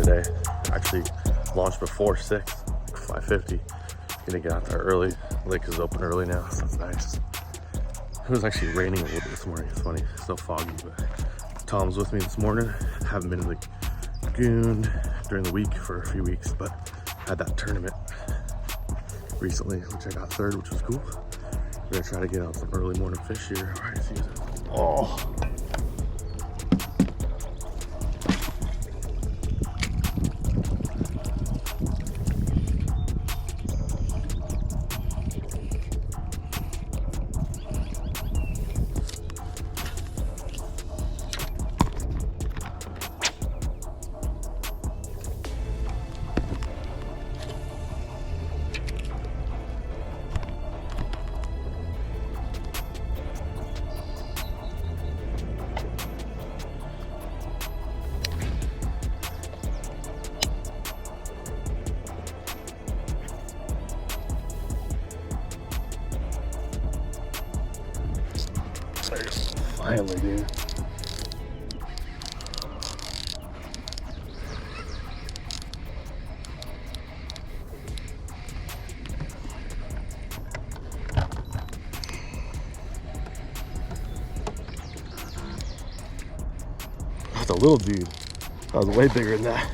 today. Actually launched before 6, 5:50. Gonna get out there early. Lake is open early now, so it's nice. It was actually raining a little bit this morning. It's funny, it's still foggy, but Tom's with me this morning. Haven't been to the lagoon during the week for a few weeks, but had that tournament recently, which I got 3rd, which was cool. We're gonna try to get out some early morning fish here. All right, see you. Oh. Finally, dude. That's a little dude. That was way bigger than that.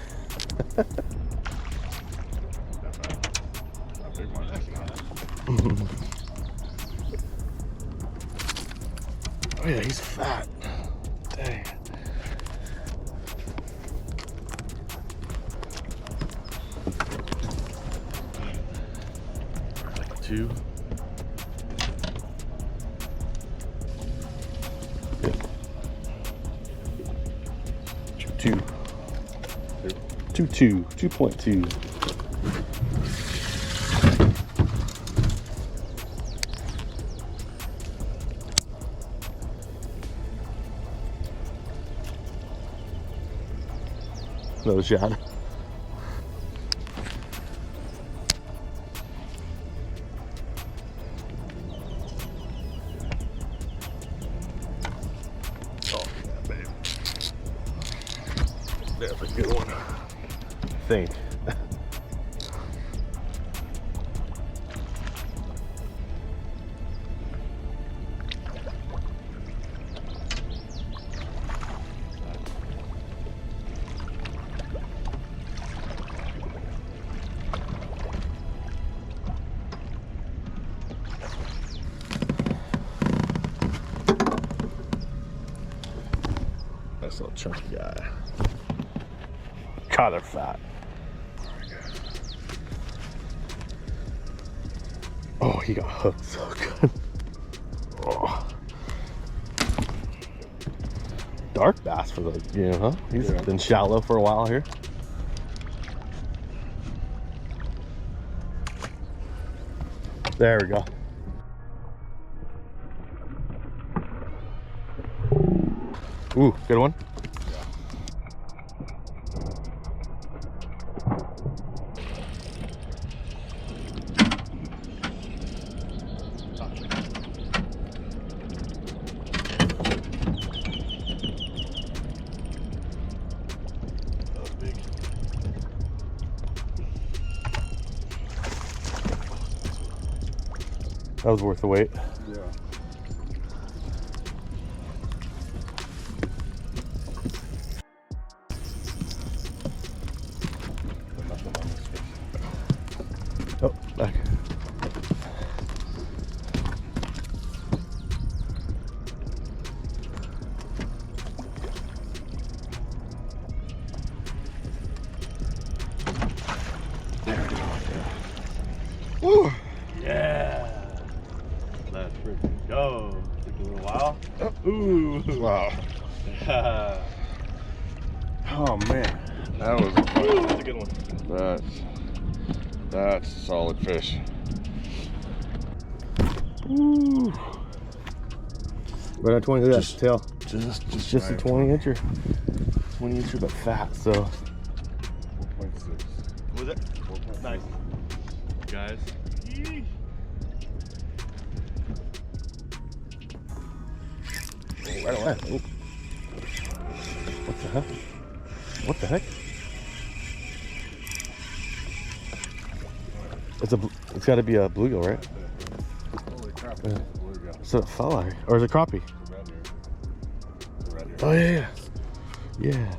Oh yeah, he's fat. Dang. Like 2. Yeah. 2.2. Another shot. Oh, yeah, babe. That's a good one. I think. Nice little chunky guy. God, they're fat. Oh, he got hooked so good. Oh. Dark bass for the game, huh? He's been shallow for a while here. There we go. Ooh, good one. That was worth the wait. Yeah. Oh, back. There we go. Yeah. Woo! Yeah. Let's freaking go. Took a little while. Oh. Ooh. Wow. Oh man. That was a fun. That's a good one. That's a solid fish. Ooh. Right at 20, look at that tail. Just a 20-incher. 20-incher, but fat, so. 4.6. Was it? 4.6. Nice. Guys. Right away. Oh. What the heck? What the heck? It's got to be a bluegill, right? Holy crap, it's a bluegill. So it fell out, or is it crappie? It's a red ear. Oh yeah, yeah.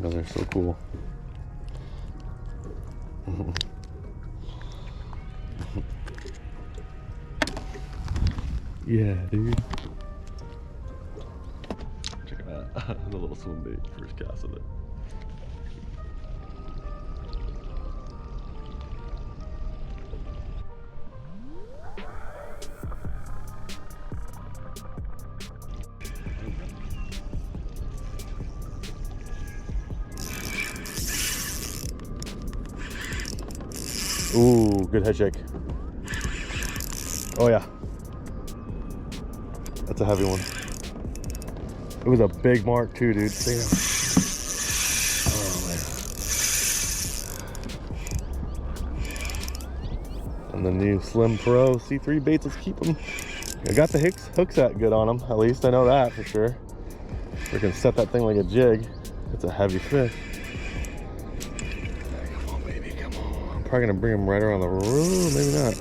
Oh, they're so cool. Yeah, dude. Check it out. The little swim bait, first cast of it. Ooh, good head shake. Oh yeah. That's a heavy one. It was a big mark too, dude. Damn. Oh man. And the new Slim Pro C3 baits, let's keep them. I got the hook set good on them, at least I know that for sure. We can set that thing like a jig. It's a heavy fish. Come on, baby, come on. I'm probably gonna bring him right around the room, maybe not.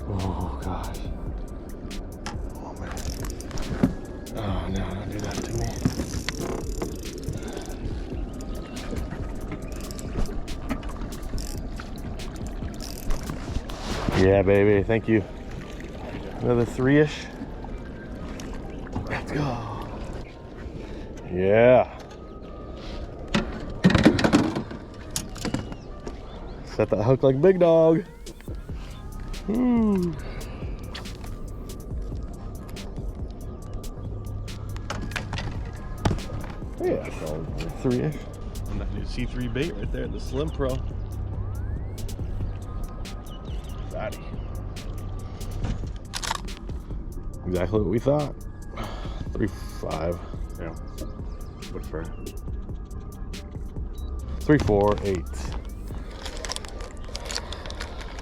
Oh gosh. Oh man. Oh no, don't do that to me. Yeah, baby, thank you. Another 3-ish. Let's go. Yeah. Set that hook like big dog. Woo. Yeah, 3-ish. And that new C3 bait right there, the Slim Pro. Fatty. Exactly what we thought. 3.5. Yeah. What's for 3.48.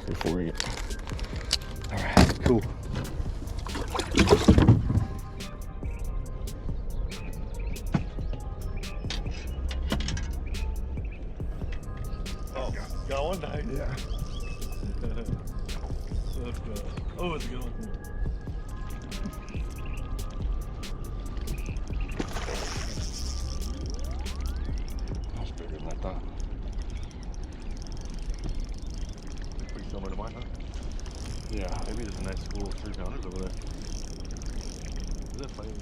3.48. All right, cool. Oh, got one nice. Yeah. Let's go. Oh, it's a good one. That's bigger than I thought. Pretty similar to mine, huh? Yeah. Maybe there's a nice school of 3-pounders over there. Is that funny?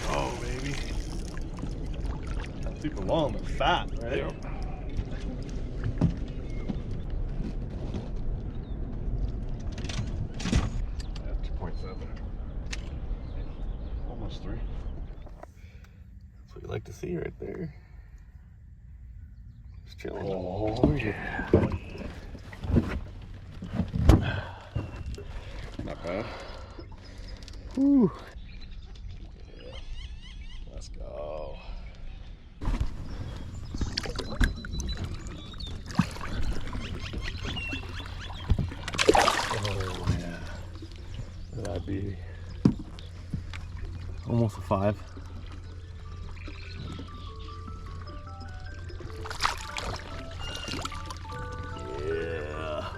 Oh, baby. That's super long but fat, right? Yep. That's 2.7. Almost 3. That's what you like to see right there. Just chilling. Oh yeah. Not bad. Whew. Yeah. Let's go. Oh yeah. That'd be almost a 5. Yeah.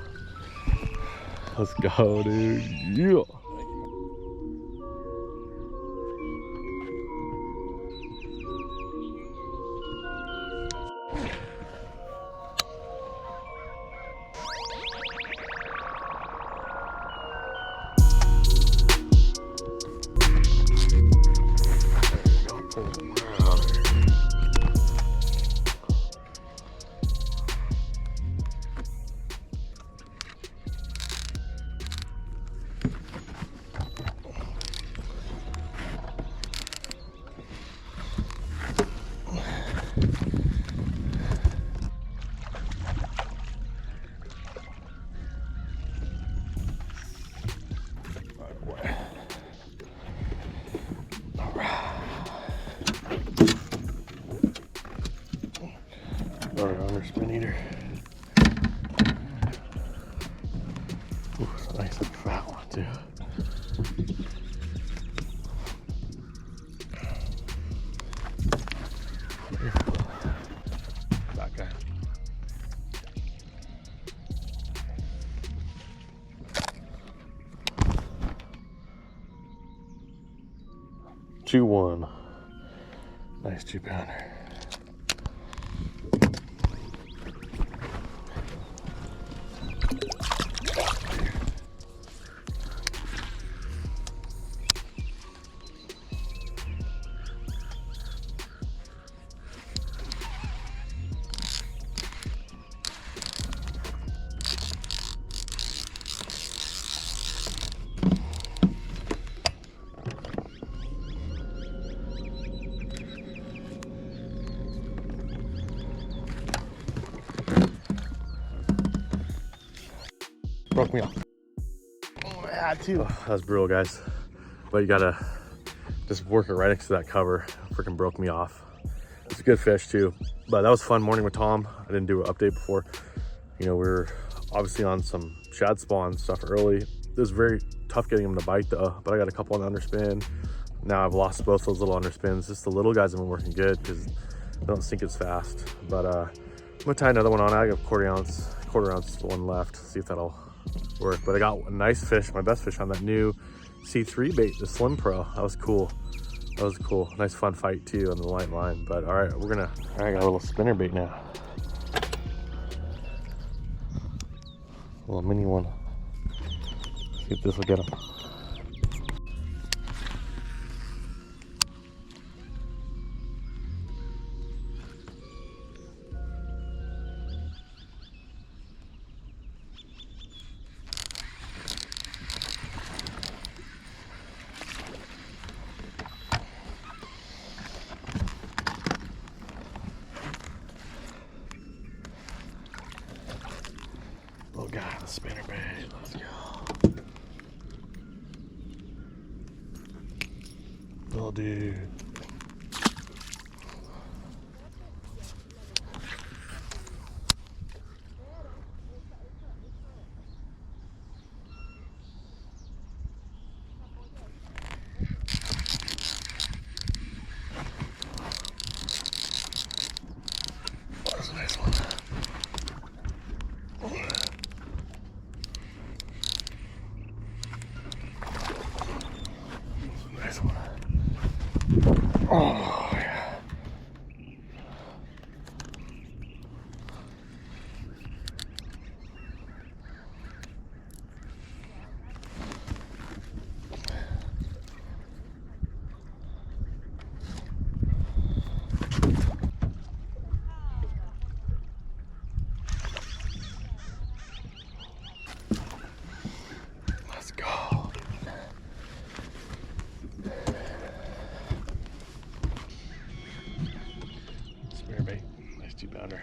Let's go, dude. Yeah. spin eater. Ooh, it's a nice fat one too. That guy. Chew one. Nice 2-pounder. Broke me off. Oh, I had to. That was brutal, guys. But you gotta just work it right next to that cover. Freaking broke me off. It's a good fish too. But that was a fun morning with Tom. I didn't do an update before. You know, we were obviously on some shad spawn stuff early. It was very tough getting them to bite though, but I got a couple on underspin. Now I've lost both those little underspins. Just the little guys have been working good because they don't sink as fast. But I'm gonna tie another one on. I got a quarter ounce one left. See if that'll work. But I got a nice fish, my best fish on that new C3 bait, the Slim Pro. That was cool. That was cool. Nice fun fight too on the light line. But all right, I got a little spinnerbait now. A little mini one. See if this will get him. Little guy, the spinnerbait. Let's go. Little dude. That's a nice one. Nice one. Oh, yeah. Let's go. Spinnerbait, nice 2-pounder.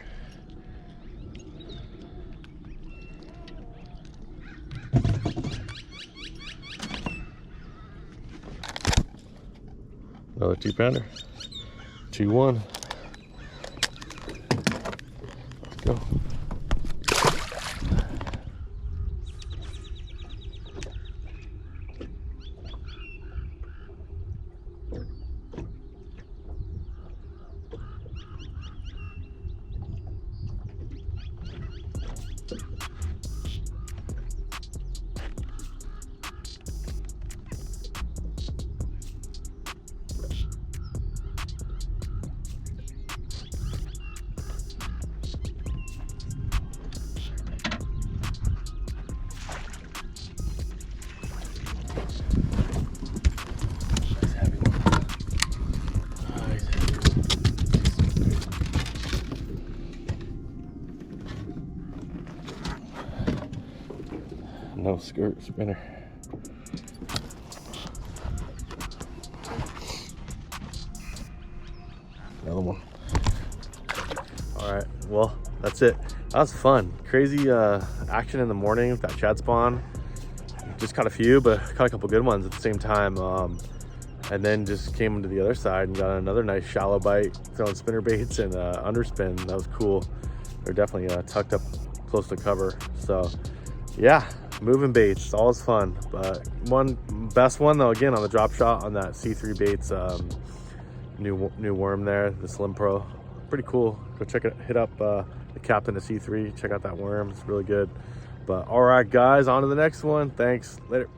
Another 2-pounder. 2-1. Let's go. No skirt spinner. Another one. All right, well, that's it. That was fun. Crazy action in the morning with that shad spawn. Just caught a few, but caught a couple good ones at the same time. And then just came to the other side and got another nice shallow bite, throwing spinner baits and underspin. That was cool. They're definitely tucked up close to cover. So yeah, moving baits, always fun. But best one though, again, on the drop shot on that C3 Baits new worm there, the Slim Pro. Pretty cool. Go check it, hit up the captain of C3, check out that worm, it's really good. But all right guys, on to the next one. Thanks, later.